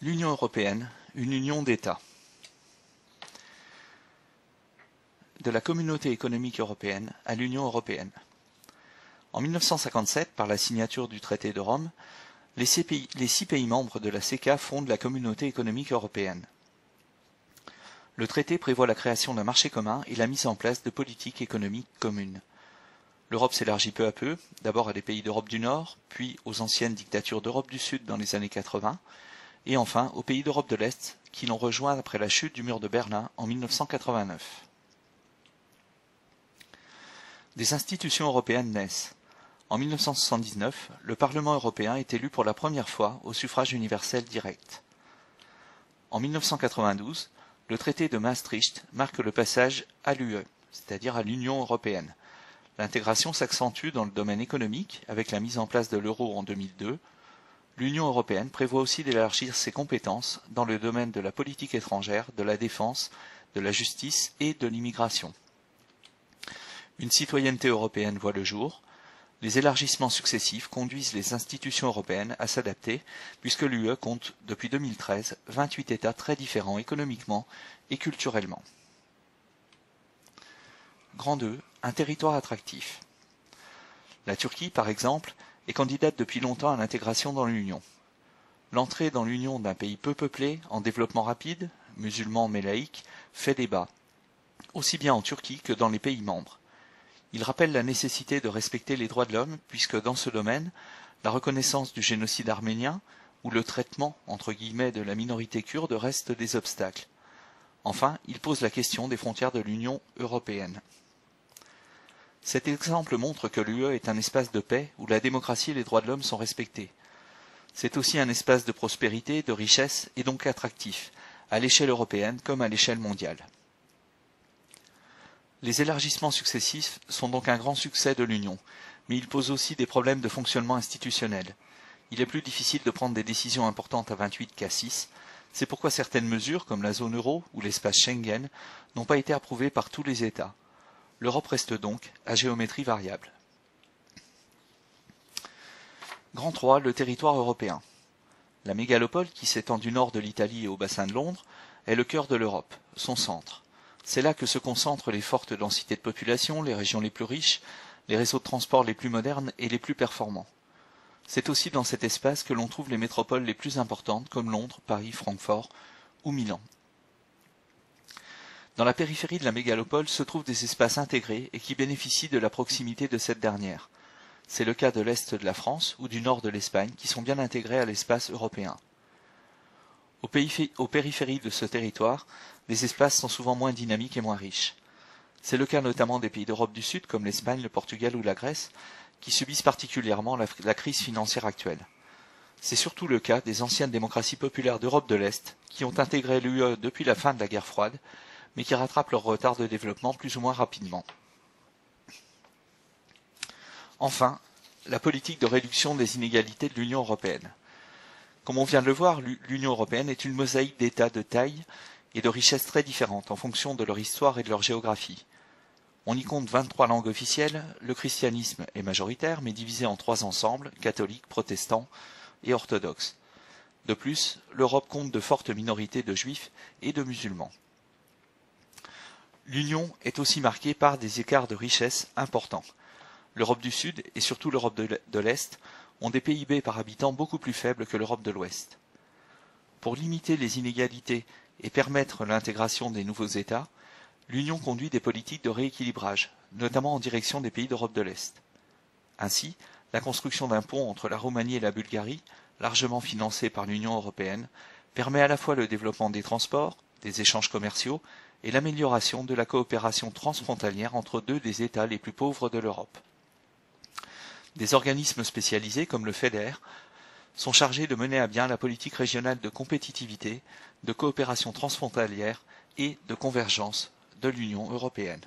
L'Union européenne, une union d'États. De la Communauté économique européenne à l'Union européenne. En 1957, par la signature du traité de Rome, les 6 pays membres de la CECA fondent la Communauté économique européenne. Le traité prévoit la création d'un marché commun et la mise en place de politiques économiques communes. L'Europe s'élargit peu à peu, d'abord à des pays d'Europe du Nord, puis aux anciennes dictatures d'Europe du Sud dans les années 80, et enfin aux pays d'Europe de l'Est qui l'ont rejoint après la chute du mur de Berlin en 1989. Des institutions européennes naissent. En 1979, le Parlement européen est élu pour la première fois au suffrage universel direct. En 1992, le traité de Maastricht marque le passage à l'UE, c'est-à-dire à l'Union européenne. L'intégration s'accentue dans le domaine économique avec la mise en place de l'euro en 2002. L'Union européenne prévoit aussi d'élargir ses compétences dans le domaine de la politique étrangère, de la défense, de la justice et de l'immigration. Une citoyenneté européenne voit le jour. Les élargissements successifs conduisent les institutions européennes à s'adapter, puisque l'UE compte depuis 2013 28 États très différents économiquement et culturellement. Grand 2. Un territoire attractif. La Turquie, par exemple, est candidate depuis longtemps à l'intégration dans l'Union. L'entrée dans l'Union d'un pays peu peuplé, en développement rapide, musulman mais laïque, fait débat, aussi bien en Turquie que dans les pays membres. Il rappelle la nécessité de respecter les droits de l'homme, puisque dans ce domaine, la reconnaissance du génocide arménien ou le traitement entre guillemets de la minorité kurde restent des obstacles. Enfin, il pose la question des frontières de l'Union européenne. Cet exemple montre que l'UE est un espace de paix où la démocratie et les droits de l'homme sont respectés. C'est aussi un espace de prospérité, de richesse et donc attractif, à l'échelle européenne comme à l'échelle mondiale. Les élargissements successifs sont donc un grand succès de l'Union, mais ils posent aussi des problèmes de fonctionnement institutionnel. Il est plus difficile de prendre des décisions importantes à 28 qu'à 6, c'est pourquoi certaines mesures, comme la zone euro ou l'espace Schengen, n'ont pas été approuvées par tous les États. L'Europe reste donc à géométrie variable. Grand 3, le territoire européen. La mégalopole, qui s'étend du nord de l'Italie et au bassin de Londres, est le cœur de l'Europe, son centre. C'est là que se concentrent les fortes densités de population, les régions les plus riches, les réseaux de transport les plus modernes et les plus performants. C'est aussi dans cet espace que l'on trouve les métropoles les plus importantes comme Londres, Paris, Francfort ou Milan. Dans la périphérie de la mégalopole se trouvent des espaces intégrés et qui bénéficient de la proximité de cette dernière. C'est le cas de l'est de la France ou du nord de l'Espagne qui sont bien intégrés à l'espace européen. Aux périphéries de ce territoire, les espaces sont souvent moins dynamiques et moins riches. C'est le cas notamment des pays d'Europe du Sud comme l'Espagne, le Portugal ou la Grèce, qui subissent particulièrement la crise financière actuelle. C'est surtout le cas des anciennes démocraties populaires d'Europe de l'Est, qui ont intégré l'UE depuis la fin de la guerre froide, mais qui rattrapent leur retard de développement plus ou moins rapidement. Enfin, la politique de réduction des inégalités de l'Union européenne. Comme on vient de le voir, l'Union européenne est une mosaïque d'États de taille et de richesses très différentes en fonction de leur histoire et de leur géographie. On y compte 23 langues officielles, le christianisme est majoritaire mais divisé en 3 ensembles, catholiques, protestants et orthodoxes. De plus, l'Europe compte de fortes minorités de juifs et de musulmans. L'Union est aussi marquée par des écarts de richesse importants. L'Europe du Sud et surtout l'Europe de l'Est ont des PIB par habitant beaucoup plus faibles que l'Europe de l'Ouest. Pour limiter les inégalités et permettre l'intégration des nouveaux États, l'Union conduit des politiques de rééquilibrage, notamment en direction des pays d'Europe de l'Est. Ainsi, la construction d'un pont entre la Roumanie et la Bulgarie, largement financé par l'Union européenne, permet à la fois le développement des transports, des échanges commerciaux et l'amélioration de la coopération transfrontalière entre 2 des États les plus pauvres de l'Europe. Des organismes spécialisés comme le FEDER sont chargés de mener à bien la politique régionale de compétitivité, de coopération transfrontalière et de convergence de l'Union européenne.